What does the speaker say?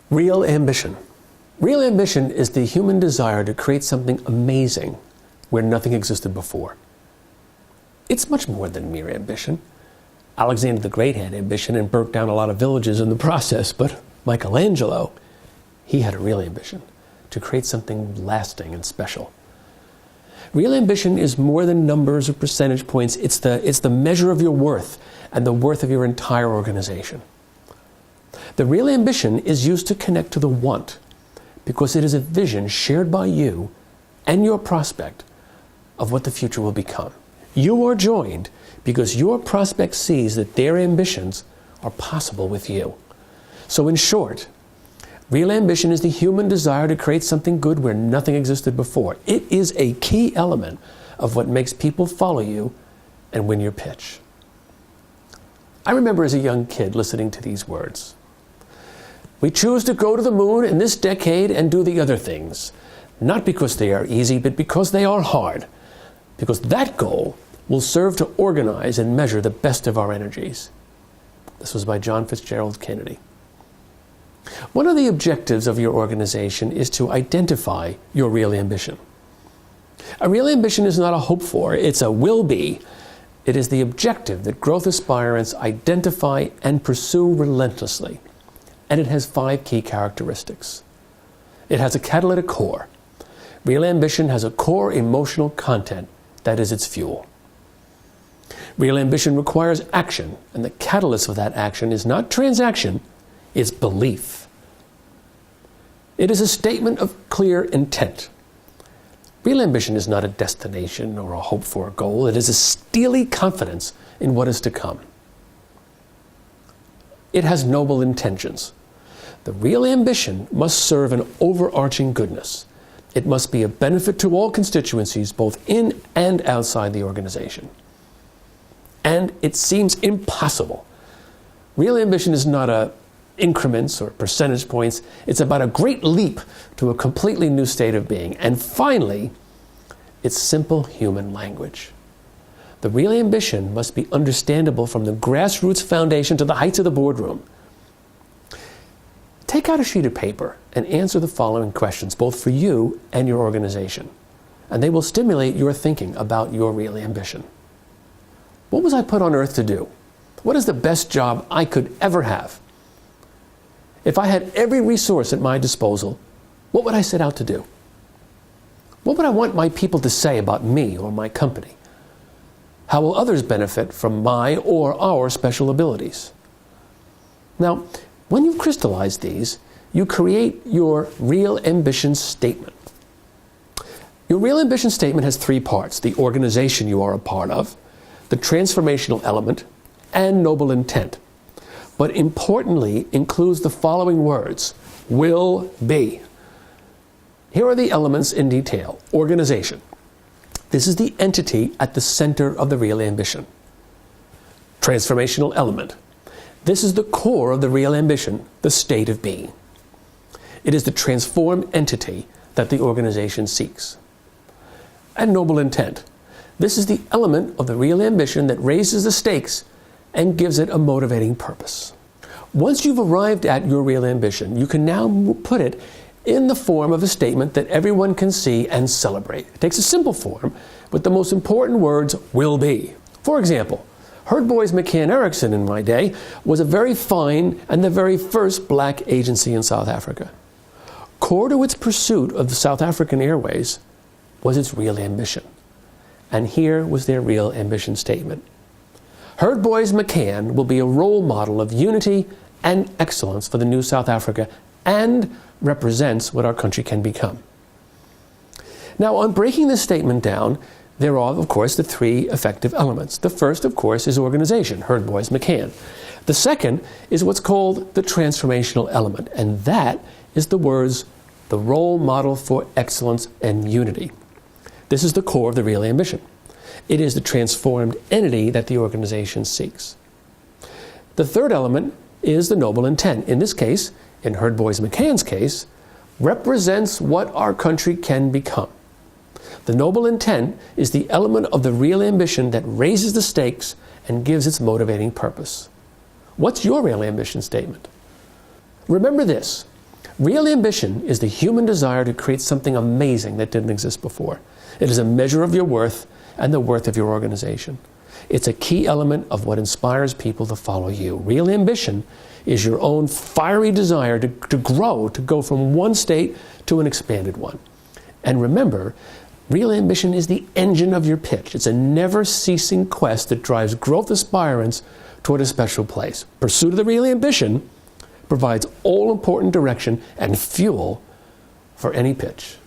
Real ambition. Real ambition is the human desire to create something amazing where nothing existed before. It's much more than mere ambition. Alexander the Great had ambition and burnt down a lot of villages in the process, but Michelangelo, he had a real ambition to create something lasting and special. Real ambition is more than numbers or percentage points. It's the measure of your worth and the worth of your entire organization. The real ambition is used to connect to the want because it is a vision shared by you and your prospect of what the future will become. You are joined because your prospect sees that their ambitions are possible with you. So in short, real ambition is the human desire to create something good where nothing existed before. It is a key element of what makes people follow you and win your pitch. I remember as a young kid listening to these words. We choose to go to the moon in this decade and do the other things, not because they are easy, but because they are hard, because that goal will serve to organize and measure the best of our energies. This was by John Fitzgerald Kennedy. One of the objectives of your organization is to identify your real ambition. A real ambition is not a hope for, it's a will be. It is the objective that growth aspirants identify and pursue relentlessly. And it has 5 key characteristics. It has a catalytic core. Real ambition has a core emotional content that is its fuel. Real ambition requires action, and the catalyst of that action is not transaction, it's belief. It is a statement of clear intent. Real ambition is not a destination or a hope for a goal. It is a steely confidence in what is to come. It has noble intentions. The real ambition must serve an overarching goodness. It must be a benefit to all constituencies, both in and outside the organization. And it seems impossible. Real ambition is not increments or percentage points. It's about a great leap to a completely new state of being. And finally, it's simple human language. The real ambition must be understandable from the grassroots foundation to the heights of the boardroom. Take out a sheet of paper and answer the following questions, both for you and your organization, and they will stimulate your thinking about your real ambition. What was I put on earth to do? What is the best job I could ever have? If I had every resource at my disposal, what would I set out to do? What would I want my people to say about me or my company? How will others benefit from my or our special abilities? Now, when you've crystallized these, you create your real ambition statement. Your real ambition statement has 3 parts: the organization you are a part of, the transformational element, and noble intent. But importantly, includes the following words: will be. Here are the elements in detail. Organization. This is the entity at the center of the real ambition. Transformational element. This is the core of the real ambition, the state of being. It is the transformed entity that the organization seeks. And noble intent. This is the element of the real ambition that raises the stakes and gives it a motivating purpose. Once you've arrived at your real ambition, you can now put it in the form of a statement that everyone can see and celebrate. It takes a simple form with the most important words, will be. For example, Herdboys McCann Erickson in my day was a very fine and the very first black agency in South Africa. Core to its pursuit of the South African Airways was its real ambition. And here was their real ambition statement. Herdboys McCann will be a role model of unity and excellence for the new South Africa and represents what our country can become. Now, on breaking this statement down, there are, of course, the 3 effective elements. The first, of course, is organization, Herdboys McCann. The second is what's called the transformational element, and that is the words, the role model for excellence and unity. This is the core of the real ambition. It is the transformed entity that the organization seeks. The third element is the noble intent. In this case, in Herdboys McCann's case, represents what our country can become. The noble intent is the element of the real ambition that raises the stakes and gives its motivating purpose. What's your real ambition statement? Remember this: Real ambition is the human desire to create something amazing that didn't exist before. It is a measure of your worth and the worth of your organization. It's a key element of what inspires people to follow you. Real ambition is your own fiery desire to grow, to go from one state to an expanded one. And remember, real ambition is the engine of your pitch. It's a never-ceasing quest that drives growth aspirants toward a special place. Pursuit of the real ambition provides all-important direction and fuel for any pitch.